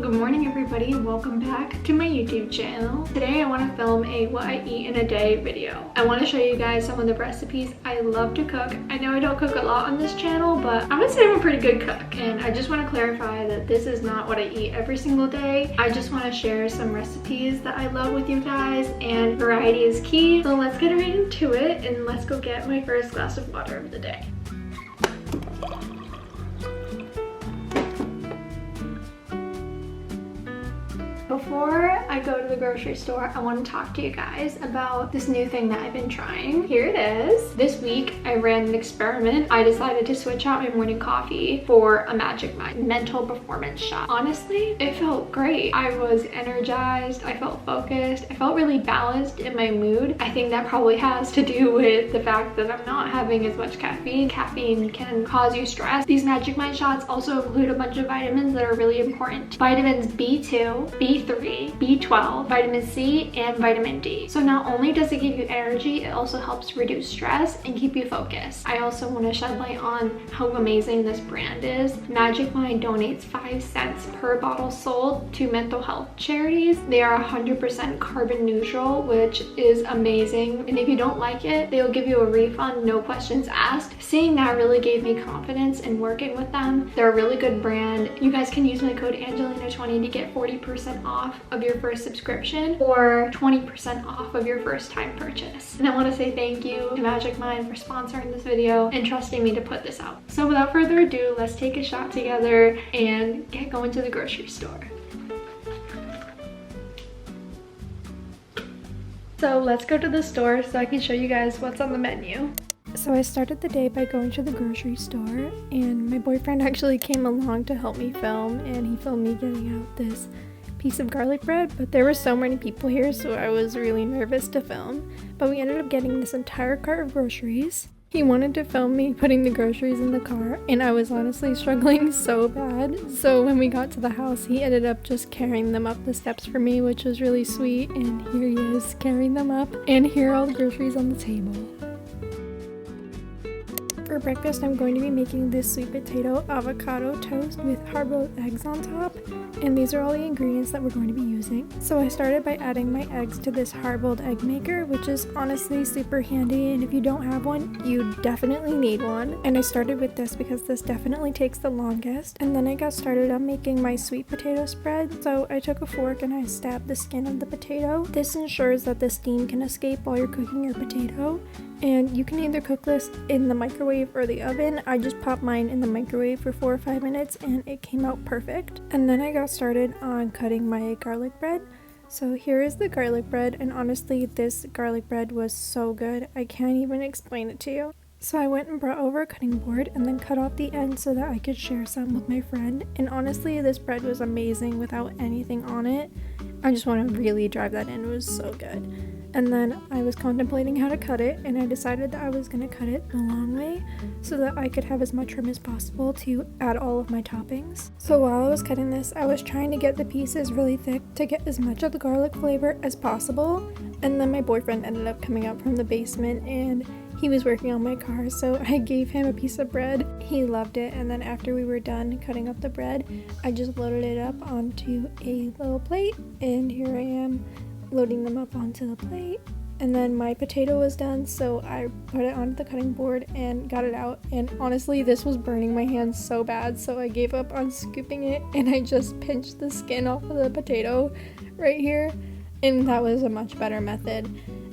Good morning everybody, welcome back to my YouTube channel. Today I want to film a what I eat in a day video. I want to show you guys some of the recipes I love to cook. I know I don't cook a lot on this channel, but I would say I'm a pretty good cook. And I just want to clarify that this is not what I eat every single day. I just want to share some recipes that I love with you guys, and variety is key. So let's get right into it and let's go get my first glass of water of the day. Before I go to the grocery store, I want to talk to you guys about this new thing that I've been trying. Here it is. This week I ran an experiment. I decided to switch out my morning coffee for a Magic Mind mental performance shot. Honestly, it felt great. I was energized, I felt focused, I felt really balanced in my mood. I think that probably has to do with the fact that I'm not having as much caffeine. Caffeine can cause you stress. These Magic Mind shots also include a bunch of vitamins that are really important. Vitamins B2, B3, B12, vitamin C, and vitamin D. So not only does it give you energy, it also helps reduce stress and keep you focused. I also want to shed light on how amazing this brand is. Magic Mind donates 5 cents per bottle sold to mental health charities. They are 100% carbon neutral, which is amazing. And if you don't like it, they'll give you a refund, no questions asked. Seeing that really gave me confidence in working with them. They're a really good brand. You guys can use my code Angelina20 to get 40% off of your first subscription or 20% off of your first time purchase. And I want to say thank you to Magic Mind for sponsoring this video and trusting me to put this out. So without further ado, let's take a shot together and get going to the grocery store. So let's go to the store so I can show you guys what's on the menu. So I started the day by going to the grocery store, and my boyfriend actually came along to help me film, and he filmed me getting out this piece of garlic bread, but there were so many people here, so I was really nervous to film. But we ended up getting this entire cart of groceries. He wanted to film me putting the groceries in the car, and I was honestly struggling so bad. So when we got to the house, he ended up just carrying them up the steps for me, which was really sweet. And here he is carrying them up, and here are all the groceries on the table. For breakfast, I'm going to be making this sweet potato avocado toast with hard-boiled eggs on top, and these are all the ingredients that we're going to be using. So I started by adding my eggs to this hard-boiled egg maker, which is honestly super handy, and if you don't have one, you definitely need one. And I started with this because this definitely takes the longest. And then I got started on making my sweet potato spread. So I took a fork and I stabbed the skin of the potato. This ensures that the steam can escape while you're cooking your potato. And you can either cook this in the microwave or the oven. I just popped mine in the microwave for 4 or 5 minutes and it came out perfect. And then I got started on cutting my garlic bread. So here is the garlic bread, and honestly this garlic bread was so good. I can't even explain it to you. So I went and brought over a cutting board and then cut off the end so that I could share some with my friend. And honestly, this bread was amazing without anything on it. I just want to really drive that in. It was so good. And then I was contemplating how to cut it, and I decided that I was going to cut it the long way so that I could have as much room as possible to add all of my toppings. So while I was cutting this, I was trying to get the pieces really thick to get as much of the garlic flavor as possible. And then my boyfriend ended up coming up from the basement, and he was working on my car, so I gave him a piece of bread. He loved it, and then after we were done cutting up the bread, I just loaded it up onto a little plate, and here I am loading them up onto the plate. And then my potato was done, so I put it onto the cutting board and got it out. And honestly, this was burning my hands so bad, so I gave up on scooping it, and I just pinched the skin off of the potato right here, and that was a much better method.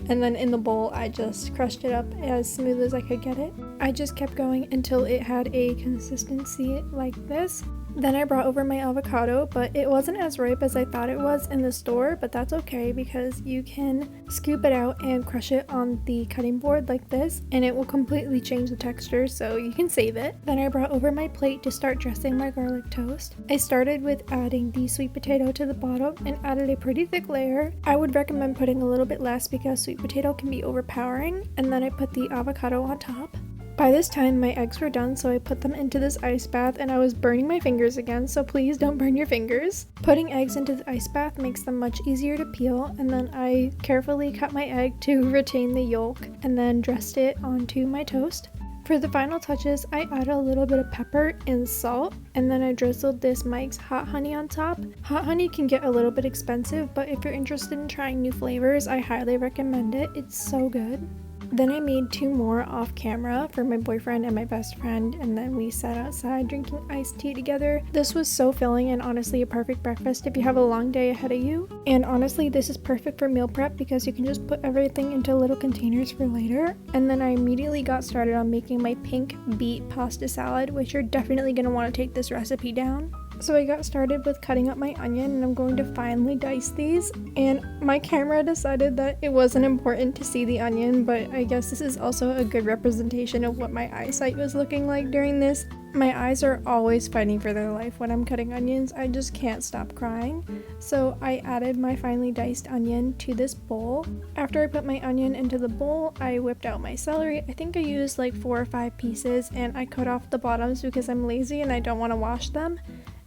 And then in the bowl, I just crushed it up as smooth as I could get it. I just kept going until it had a consistency like this. Then I brought over my avocado, but it wasn't as ripe as I thought it was in the store, but that's okay because you can scoop it out and crush it on the cutting board like this, and it will completely change the texture, so you can save it. Then I brought over my plate to start dressing my garlic toast. I started with adding the sweet potato to the bottom and added a pretty thick layer. I would recommend putting a little bit less because sweet potato can be overpowering, and then I put the avocado on top. By this time, my eggs were done, so I put them into this ice bath, and I was burning my fingers again, so please don't burn your fingers. Putting eggs into the ice bath makes them much easier to peel, and then I carefully cut my egg to retain the yolk, and then dressed it onto my toast. For the final touches, I added a little bit of pepper and salt, and then I drizzled this Mike's hot honey on top. Hot honey can get a little bit expensive, but if you're interested in trying new flavors, I highly recommend it. It's so good. Then I made 2 more off camera for my boyfriend and my best friend, and then we sat outside drinking iced tea together. This was so filling and honestly a perfect breakfast if you have a long day ahead of you. And honestly, this is perfect for meal prep because you can just put everything into little containers for later. And then I immediately got started on making my pink beet pasta salad, which you're definitely going to want to take this recipe down. So I got started with cutting up my onion, and I'm going to finely dice these, and my camera decided that it wasn't important to see the onion, but I guess this is also a good representation of what my eyesight was looking like during this. My eyes are always fighting for their life when I'm cutting onions. I just can't stop crying. So I added my finely diced onion to this bowl. After I put my onion into the bowl, I whipped out my celery. I think I used like 4 or 5 pieces, and I cut off the bottoms because I'm lazy and I don't want to wash them.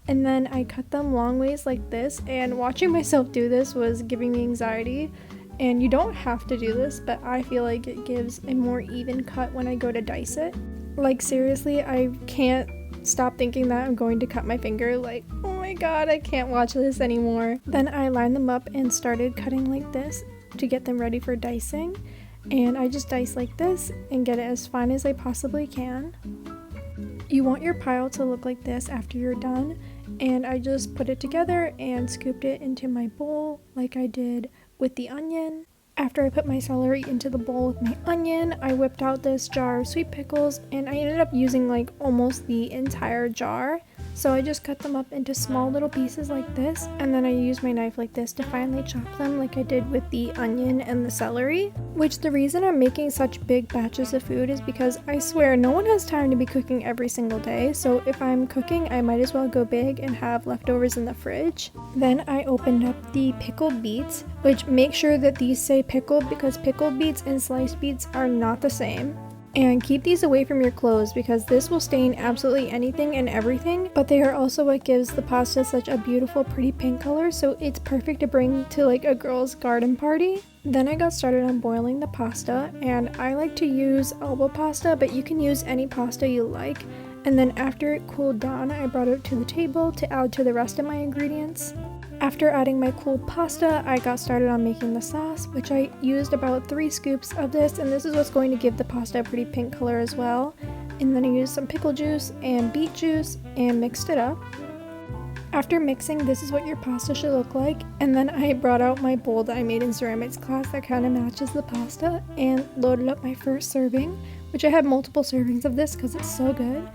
And then I cut them long ways like this, and watching myself do this was giving me anxiety. And you don't have to do this, but I feel like it gives a more even cut when I go to dice it. Like seriously, I can't stop thinking that I'm going to cut my finger. Like, oh my god, I can't watch this anymore. Then I lined them up and started cutting like this to get them ready for dicing. And I just dice like this and get it as fine as I possibly can. You want your pile to look like this after you're done, and I just put it together and scooped it into my bowl like I did with the onion. After I put my celery into the bowl with my onion, I whipped out this jar of sweet pickles, and I ended up using like almost the entire jar. So I just cut them up into small little pieces like this, and then I used my knife like this to finely chop them like I did with the onion and the celery. Which the reason I'm making such big batches of food is because I swear no one has time to be cooking every single day, so if I'm cooking I might as well go big and have leftovers in the fridge. Then I opened up the pickled beets, which make sure that these say pickled because pickled beets and sliced beets are not the same. And keep these away from your clothes because this will stain absolutely anything and everything, but they are also what gives the pasta such a beautiful pretty pink color, so it's perfect to bring to like a girl's garden party. Then I got started on boiling the pasta, and I like to use elbow pasta, but you can use any pasta you like. And then after it cooled down, I brought it to the table to add to the rest of my ingredients. After adding my cooled pasta, I got started on making the sauce, which I used about 3 scoops of this, and this is what's going to give the pasta a pretty pink color as well. And then I used some pickle juice and beet juice and mixed it up. After mixing, this is what your pasta should look like, and then I brought out my bowl that I made in ceramics class that kind of matches the pasta and loaded up my first serving, which I had multiple servings of this because it's so good.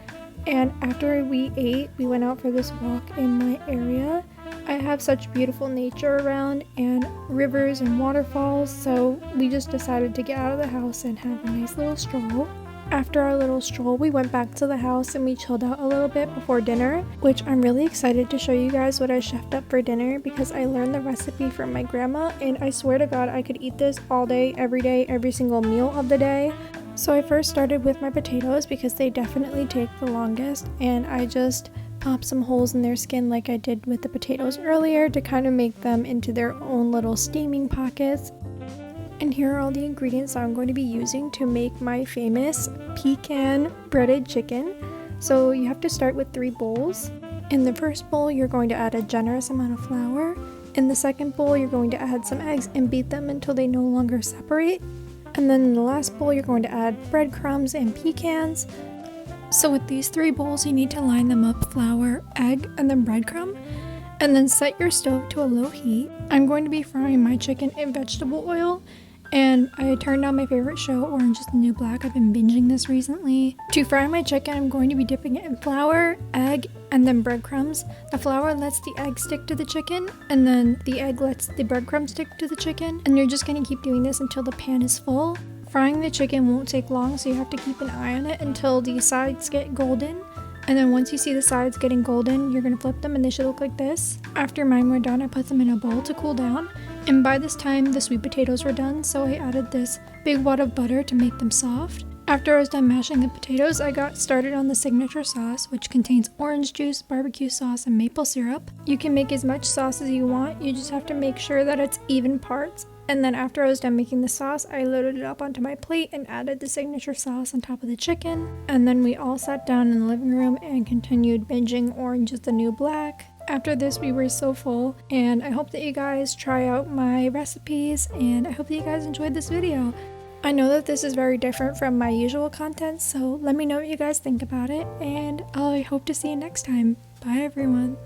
And after we ate, we went out for this walk in my area. I have such beautiful nature around and rivers and waterfalls, so we just decided to get out of the house and have a nice little stroll. After our little stroll, we went back to the house and we chilled out a little bit before dinner, which I'm really excited to show you guys what I chefed up for dinner because I learned the recipe from my grandma, and I swear to God I could eat this all day, every single meal of the day. So I first started with my potatoes because they definitely take the longest, and I just popped some holes in their skin like I did with the potatoes earlier to kind of make them into their own little steaming pockets. And here are all the ingredients I'm going to be using to make my famous pecan breaded chicken. So you have to start with 3 bowls. In the first bowl, you're going to add a generous amount of flour. In the second bowl, you're going to add some eggs and beat them until they no longer separate. And then in the last bowl, you're going to add breadcrumbs and pecans. So with these 3 bowls, you need to line them up flour, egg, and then breadcrumb. And then set your stove to a low heat. I'm going to be frying my chicken in vegetable oil. And I turned on my favorite show, Orange is the New Black. I've been binging this recently. To fry my chicken, I'm going to be dipping it in flour, egg, and then breadcrumbs. The flour lets the egg stick to the chicken, and then the egg lets the breadcrumbs stick to the chicken. And you're just going to keep doing this until the pan is full. Frying the chicken won't take long, so you have to keep an eye on it until the sides get golden. And then once you see the sides getting golden, you're going to flip them and they should look like this. After mine were done, I put them in a bowl to cool down. And by this time, the sweet potatoes were done, so I added this big wad of butter to make them soft. After I was done mashing the potatoes, I got started on the signature sauce, which contains orange juice, barbecue sauce, and maple syrup. You can make as much sauce as you want, you just have to make sure that it's even parts. And then after I was done making the sauce, I loaded it up onto my plate and added the signature sauce on top of the chicken. And then we all sat down in the living room and continued binging Orange is the New Black. After this, we were so full, and I hope that you guys try out my recipes, and I hope that you guys enjoyed this video. I know that this is very different from my usual content, so let me know what you guys think about it, and I hope to see you next time. Bye everyone.